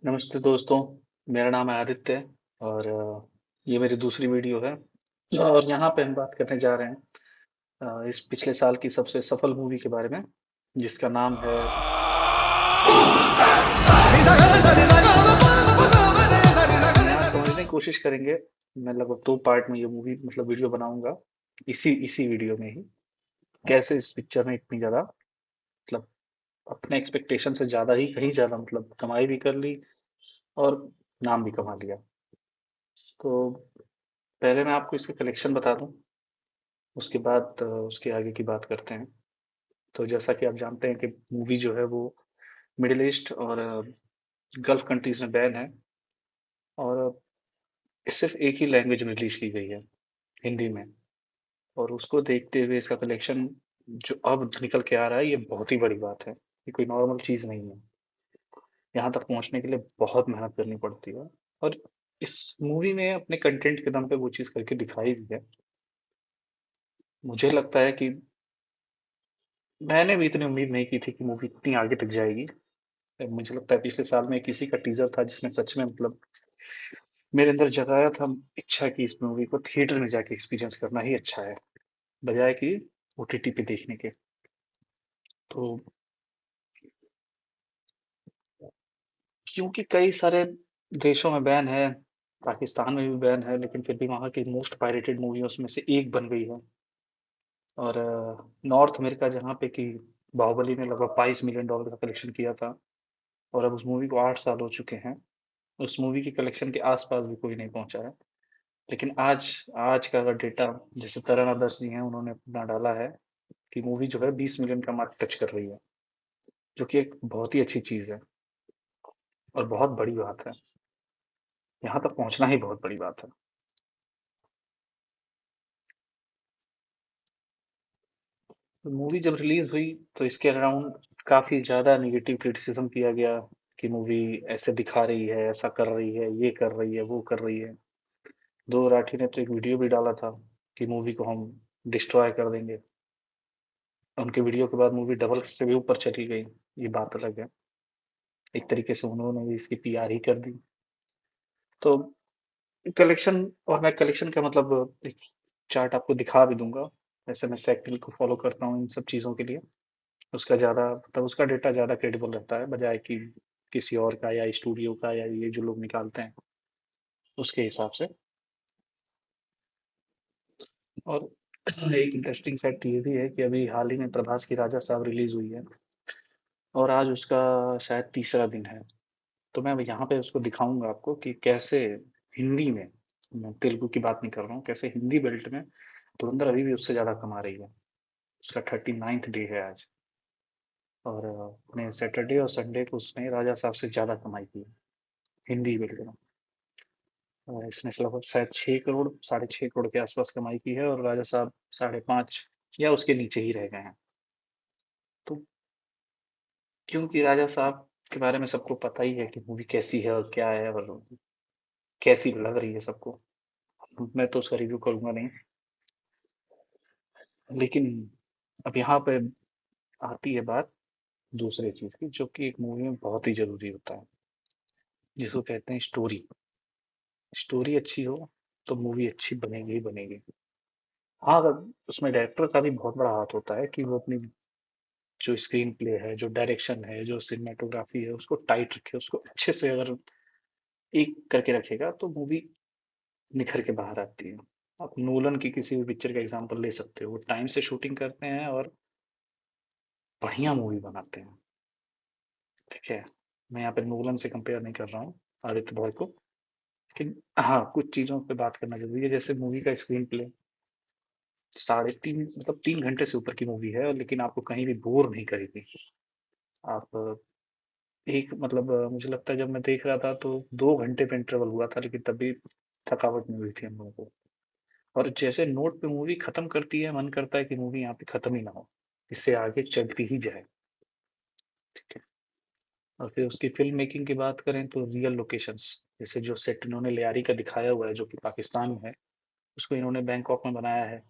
नमस्ते दोस्तों, मेरा नाम है आदित्य और ये मेरी दूसरी वीडियो है और यहाँ पे हम बात करने जा रहे हैं इस पिछले साल की सबसे सफल मूवी के बारे में जिसका नाम है यहाँ समझने की कोशिश करेंगे। मैं लगभग 2 पार्ट में ये मूवी मतलब वीडियो बनाऊंगा इसी इसी वीडियो में ही कैसे इस पिक्चर ने इतनी ज्यादा मतलब अपने एक्सपेक्टेशन से ज्यादा ही कहीं ज्यादा मतलब कमाई भी कर ली और नाम भी कमा लिया। तो पहले मैं आपको इसका कलेक्शन बता दूं, उसके बाद उसके आगे की बात करते हैं। तो जैसा कि आप जानते हैं कि मूवी जो है वो मिडिल ईस्ट और गल्फ कंट्रीज में बैन है और सिर्फ एक ही लैंग्वेज में रिलीज की गई है, हिंदी में। और उसको देखते हुए इसका कलेक्शन जो अब निकल के आ रहा है, ये बहुत ही बड़ी बात है। ये कोई नॉर्मल चीज नहीं है। यहाँ तक पहुंचने के लिए बहुत मेहनत करनी पड़ती है और इस मूवी में अपने कंटेंट के दम पे वो चीज करके दिखाई भी है। मुझे लगता है कि मैंने भी इतनी उम्मीद नहीं की थी कि मूवी इतनी आगे तक जाएगी। मुझे लगता है पिछले साल में किसी का टीजर था जिसने सच में मतलब मेरे अंदर जगाया था इच्छा कि इस मूवी को थिएटर में जाके एक्सपीरियंस करना ही अच्छा है बजाय कि ओटीटी पे देखने के। तो क्योंकि कई सारे देशों में बैन है, पाकिस्तान में भी बैन है, लेकिन फिर भी वहाँ की मोस्ट पायरेटेड मूवियों में से एक बन गई है। और नॉर्थ अमेरिका जहाँ पे कि बाहुबली ने लगभग $22 मिलियन का कलेक्शन किया था और अब उस मूवी को 8 साल हो चुके हैं, उस मूवी की कलेक्शन के आसपास भी कोई नहीं पहुंचा है। लेकिन आज आज का अगर डेटा जैसे तरण आदर्श जी हैं उन्होंने अपना डाला है कि मूवी जो है 20 मिलियन का मार्क टच कर रही है, जो कि एक बहुत ही अच्छी चीज है और बहुत बड़ी बात है। यहाँ तक पहुंचना ही बहुत बड़ी बात है। तो मूवी जब रिलीज हुई तो इसके अराउंड काफी ज्यादा निगेटिव क्रिटिसिज्म किया गया कि मूवी ऐसे दिखा रही है, ऐसा कर रही है, ये कर रही है, वो कर रही है। दो राठी ने तो एक वीडियो भी डाला था कि मूवी को हम डिस्ट्रॉय कर देंगे। उनके वीडियो के बाद मूवी डबल से भी ऊपर चली गई। ये बात अलग है। एक तरीके से उन्होंने भी इसकी पीआर ही कर दी। तो कलेक्शन, और मैं कलेक्शन का मतलब एक चार्ट आपको दिखा भी दूंगा। वैसे मैं सेक्टिल को फॉलो करता हूँ इन सब चीज़ों के लिए। उसका ज़्यादा मतलब उसका डेटा ज़्यादा क्रेडिबल रहता है बजाय कि किसी और का या स्टूडियो का या ये जो लोग निकालते हैं उसके हिसाब से। और एक इंटरेस्टिंग फैक्ट ये भी है कि अभी हाल ही में प्रभास की राजा साहब रिलीज हुई है और आज उसका शायद तीसरा दिन है। तो मैं यहाँ पे उसको दिखाऊंगा आपको कि कैसे हिंदी में, मैं तेलुगु की बात नहीं कर रहा हूँ, कैसे हिंदी बेल्ट में धुरंधर अभी भी उससे ज्यादा कमा रही है। उसका 39th डे है आज और अपने सैटरडे और संडे को उसने राजा साहब से ज्यादा कमाई की है हिंदी बेल्ट में। इसने लगभग शायद 6 करोड़, साढ़े 6 करोड़ के आसपास कमाई की है और राजा साहब 5.5 या उसके नीचे ही रह गए हैं। तो क्योंकि राजा साहब के बारे में सबको पता ही है कि मूवी कैसी है और क्या है और कैसी लग रही है सबको। मैं तो उसका रिव्यू करूंगा नहीं। लेकिन अब यहाँ पे आती है बात दूसरे चीज की जो कि एक मूवी में बहुत ही जरूरी होता है, जिसको कहते हैं स्टोरी। स्टोरी अच्छी हो तो मूवी अच्छी बनेगी ही बनेगी। हाँ, अगर उसमें डायरेक्टर का भी बहुत बड़ा हाथ होता है कि वो अपनी जो स्क्रीन प्ले है, जो डायरेक्शन है, जो सिनेमेटोग्राफी है, उसको टाइट रखे, उसको अच्छे से अगर एक करके रखेगा तो मूवी निखर के बाहर आती है। आप नोलन की किसी भी पिक्चर का एग्जांपल ले सकते हो, वो टाइम से शूटिंग करते हैं और बढ़िया मूवी बनाते हैं। ठीक है, मैं यहाँ पे नोलन से कंपेयर नहीं कर रहा हूँ आदित्य बॉय को, लेकिन हाँ कुछ चीजों पे बात करना जरूरी है। जैसे मूवी का स्क्रीन प्ले 3.5 मतलब 3 घंटे से ऊपर की मूवी है लेकिन आपको कहीं भी बोर नहीं करेगी। आप एक मतलब मुझे लगता है जब मैं देख रहा था तो 2 घंटे पे इंटरवल हुआ था लेकिन तब भी थकावट नहीं हुई थी हम लोगों को। और जैसे नोट पे मूवी खत्म करती है मन करता है कि मूवी यहाँ पे खत्म ही ना हो, इससे आगे चलती ही जाए। ठीक है। और फिर उसकी फिल्म मेकिंग की बात करें तो रियल लोकेशंस, जैसे जो सेट इन्होंने लियारी का दिखाया हुआ है जो कि पाकिस्तान में है, उसको इन्होंने बैंकॉक में बनाया है।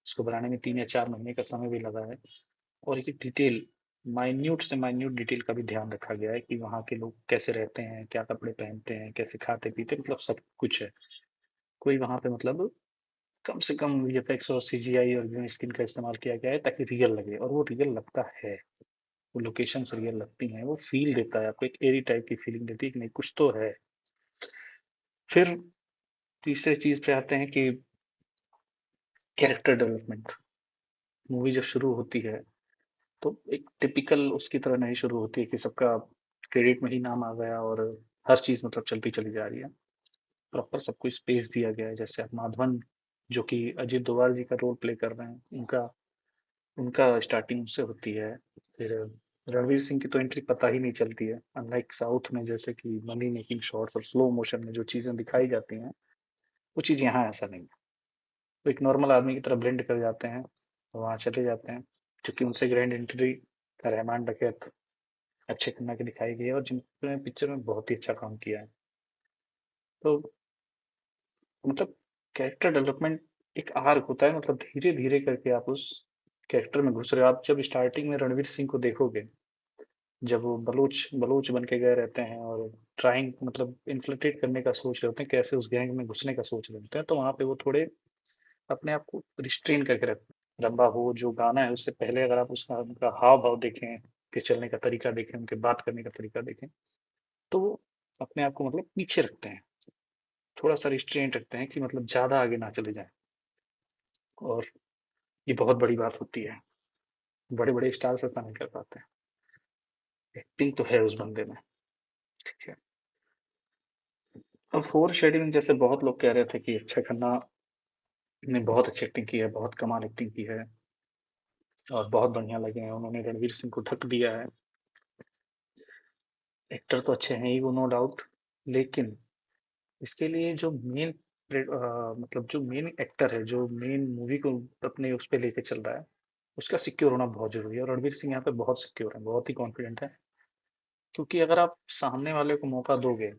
उसको बनाने में 3 या 4 महीने का समय भी लगा है। और ये डिटेल माइन्यूट से माइन्यूट डिटेल का भी ध्यान रखा गया है कि वहाँ के लोग कैसे रहते हैं, क्या कपड़े पहनते हैं, कैसे खाते पीते, मतलब सब कुछ है। कोई वहाँ पे मतलब कम से कम वीएफएक्स और सीजीआई और ग्रीन स्क्रीन का इस्तेमाल किया गया है ताकि रियल लगे, और वो रियल लगता है। वो लोकेशंस रियल लगती हैं, वो फील देता है आपको, एक एरी टाइप की फीलिंग देती है कि नहीं कुछ तो है। फिर तीसरे चीज पे आते हैं कि कैरेक्टर डेवलपमेंट। मूवी जब शुरू होती है तो एक टिपिकल उसकी तरह नहीं शुरू होती है कि सबका क्रेडिट में ही नाम आ गया और हर चीज मतलब चलती चली जा रही है। प्रॉपर सबको स्पेस दिया गया है। जैसे आप माधवन, जो कि अजीत दोभाल जी का रोल प्ले कर रहे हैं, उनका उनका स्टार्टिंग उससे होती है। फिर रणवीर सिंह की तो एंट्री पता ही नहीं चलती है, अनलाइक साउथ में जैसे कि मनी मेकिंग शॉट्स और स्लो मोशन में जो चीजें दिखाई जाती हैं, वो चीज यहाँ ऐसा नहीं है। वो एक नॉर्मल आदमी की तरह ब्लेंड कर जाते हैं, वहां चले जाते हैं। क्योंकि उनसे ग्रैंड एंट्री रहमान डकैत, अक्षय खन्ना की दिखाई गई है, और जिन्होंने पिक्चर में बहुत ही अच्छा काम किया है। तो मतलब कैरेक्टर डेवलपमेंट एक आर्क होता है, मतलब धीरे धीरे करके आप उस कैरेक्टर में घुस रहे हो। आप जब स्टार्टिंग में रणवीर सिंह को देखोगे, जब वो बलूच बलूच बन के गए रहते हैं और ट्राइंग मतलब इन्फिल्ट्रेट करने का सोच रहे होते हैं, कैसे उस गैंग में घुसने का सोच रहे होते हैं, तो वहां पे वो थोड़े अपने आप को रिस्ट्रेन करके रखते हैं। रंबा हो जो गाना है, उससे पहले अगर आप उसका उनका हाव भाव देखें, के चलने का तरीका देखें, उनके बात करने का तरीका देखें, तो वो अपने आप को मतलब पीछे रखते हैं, थोड़ा सा रिस्ट्रेंट रखते हैं कि मतलब ज्यादा आगे ना चले जाएं। और ये बहुत बड़ी बात होती है, बड़े बड़े स्टार्स ऐसा नहीं कर पाते। एक्टिंग तो है उस बंदे में। ठीक है। अब फोर शेड्यूलिंग, जैसे बहुत लोग कह रहे थे कि अक्षय खन्ना ने बहुत अच्छी एक्टिंग की है, बहुत कमाल एक्टिंग की है, और बहुत बढ़िया लगे हैं, उन्होंने रणवीर सिंह को ढक दिया है। एक्टर तो अच्छे हैं ही वो, नो डाउट। लेकिन इसके लिए जो मेन मतलब जो मेन एक्टर है, जो मेन मूवी को अपने उस पे लेके चल रहा है, उसका सिक्योर होना बहुत जरूरी है। और रणवीर सिंह यहाँ पे बहुत सिक्योर है, बहुत ही कॉन्फिडेंट है। क्योंकि अगर आप सामने वाले को मौका दोगे,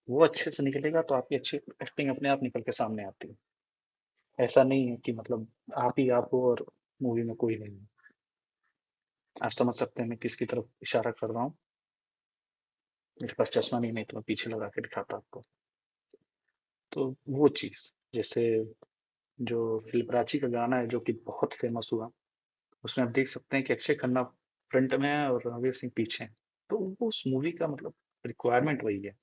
वो अच्छे से निकलेगा, तो आपकी अच्छी एक्टिंग अपने आप निकल के सामने आती है। ऐसा नहीं है कि मतलब आप ही आप हो और मूवी में कोई नहीं है। आप समझ सकते हैं मैं किसकी तरफ इशारा कर रहा हूँ। मेरे पास चश्मा नहीं, नहीं तो मैं पीछे लगा के दिखाता आपको। तो वो चीज, जैसे जो फिल्पराची का गाना है जो कि बहुत फेमस हुआ, उसमें आप देख सकते हैं कि अक्षय खन्ना फ्रंट में है और रणवीर सिंह पीछे हैं। तो वो उस मूवी का मतलब रिक्वायरमेंट वही है।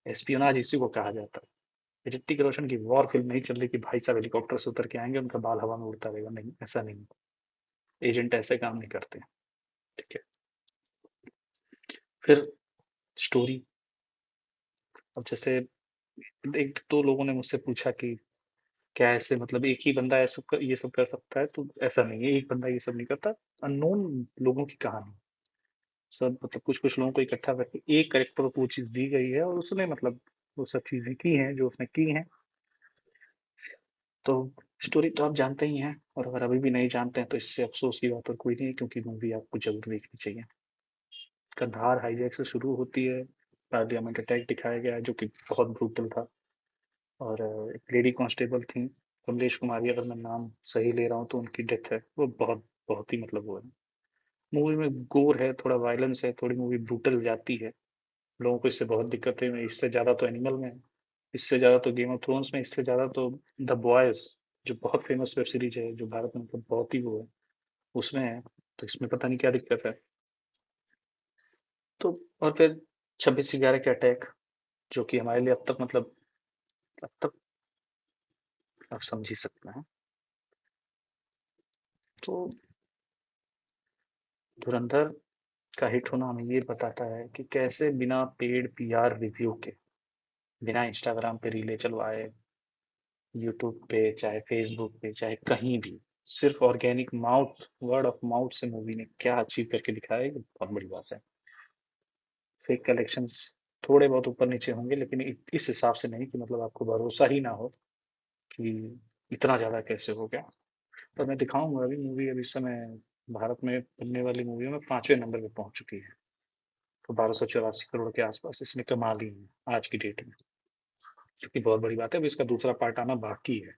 एस्पियोनाज इसी को कहा जाता है। ऋतिक रोशन की वॉर फिल्म नहीं चल रही कि भाई साहब हेलीकॉप्टर से उतर के आएंगे, उनका बाल हवा में उड़ता रहेगा, नहीं ऐसा नहीं। एजेंट ऐसे काम नहीं करते। ठीक है। फिर स्टोरी। अब जैसे एक दो लोगों ने मुझसे पूछा कि क्या ऐसे मतलब एक ही बंदा ये सब कर सकता है, तो ऐसा नहीं है, एक बंदा ये सब नहीं करता। अननोन लोगों की कहानी, सब मतलब कुछ कुछ लोगों को इकट्ठा करके एक करेक्टर को वो चीज दी गई है, और उसने मतलब वो सब चीजें की हैं जो उसने की हैं। तो स्टोरी तो आप जानते ही हैं, और अगर अभी भी नहीं जानते हैं तो इससे अफसोस की बात और कोई नहीं है, क्योंकि मूवी आपको जरूर देखनी चाहिए। कंधार हाईजैक से शुरू होती है, पार्लियामेंट अटैक दिखाया गया है जो कि बहुत ब्रूटल था। और एक लेडी कांस्टेबल थी, कमलेश कुमारी, अगर मैं नाम सही ले रहा हूँ, तो उनकी डेथ है, वो बहुत बहुत ही मतलब वो है। मूवी में गोर है, थोड़ा वायलेंस है, थोड़ी मूवी ब्रूटल जाती है। लोगों को इससे बहुत दिक्कतें में, इससे ज्यादा तो एनिमल में है, इससे ज्यादा तो गेम ऑफ थ्रोन्स में, इससे ज्यादा तो द बॉयज, जो बहुत फेमस वेब सीरीज है, जो भारत में मतलब बहुत ही वो है, उसमें है। तो इसमें पता नहीं क्या दिक्कत है। तो और फिर 26/11 के अटैक, जो कि हमारे लिए अब तक मतलब अब तक आप समझ ही सकते हैं। तो धुरंधर का हिट होना हमें ये बताता है कि कैसे बिना पेड पीआर रिव्यू के, बिना इंस्टाग्राम पे रीले चलवाए, यूट्यूब पे चाहे फेसबुक पे चाहे कहीं भी, सिर्फ organic mouth word of mouth से मूवी ने क्या अचीव करके दिखाया है, ये बहुत बड़ी बात है। फेक कलेक्शंस थोड़े बहुत ऊपर नीचे होंगे, लेकिन इस हिसाब से नहीं कि मतलब आपको भरोसा ही ना हो कि इतना ज्यादा कैसे हो गया। पर मैं दिखाऊंगा, अभी मूवी अभी इस समय भारत में बनने वाली मूवियों में 5वें नंबर पे पहुंच चुकी है। तो 1284 करोड़ के आसपास इसने कमा ली है आज की डेट में, जो कि बहुत बड़ी बात है। अभी इसका दूसरा पार्ट आना बाकी है।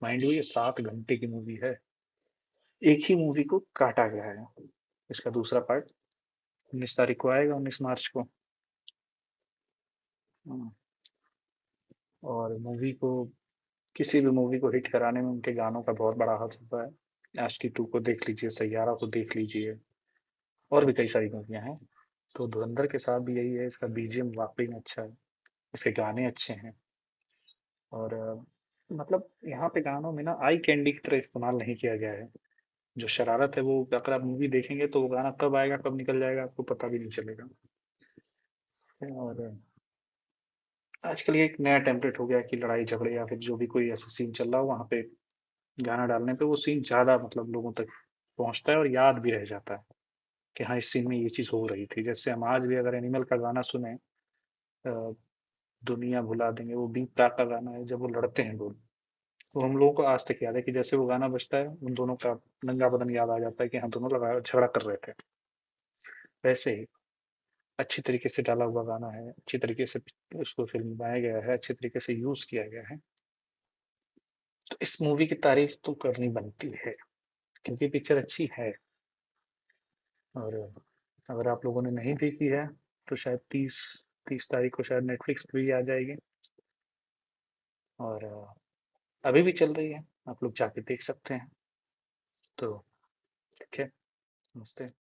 माइंड यू, ये 7 घंटे की मूवी है, एक ही मूवी को काटा गया है। इसका दूसरा पार्ट 19 तारीख को आएगा, 19 मार्च को। हाँ, और मूवी को, किसी भी मूवी को हिट कराने में उनके गानों का बहुत बड़ा हाथ होता है। आशिकी 2 को देख लीजिए, सैयारा को देख लीजिए, और भी कई सारी मूवियां हैं। तो धुरंधर के साथ भी यही है, इसका बीजीएम वाकई में अच्छा है, इसके गाने अच्छे हैं। और मतलब यहाँ पे गानों में ना आई कैंडी की तरह इस्तेमाल नहीं किया गया है। जो शरारत है वो, अगर आप मूवी देखेंगे तो वो गाना कब आएगा कब निकल जाएगा आपको पता भी नहीं चलेगा। और आजकल ये एक नया टेम्पलेट हो गया कि लड़ाई झगड़े या फिर जो भी कोई ऐसा सीन चल रहा हो वहां पे गाना डालने पे वो सीन ज्यादा मतलब लोगों तक पहुंचता है और याद भी रह जाता है कि हाँ इस सीन में ये चीज हो रही थी। जैसे हम आज भी अगर एनिमल का गाना सुने, अ, दुनिया भुला देंगे, वो बी प्राक का गाना है, जब वो लड़ते हैं लोग, तो हम लोगों को आज तक याद है कि जैसे वो गाना बजता है उन दोनों का नंगा बदन याद आ जाता है कि हाँ दोनों लगा झगड़ा कर रहे थे। वैसे ही अच्छी तरीके से डाला हुआ गाना है, अच्छी तरीके से उसको फिल्माया गया है, अच्छे तरीके से यूज किया गया है। तो इस मूवी की तारीफ तो करनी बनती है क्योंकि पिक्चर अच्छी है। और अगर आप लोगों ने नहीं देखी है तो शायद 30 तारीख को शायद नेटफ्लिक्स पे भी आ जाएगी। और अभी भी चल रही है, आप लोग जाके देख सकते हैं। तो ठीक है, नमस्ते।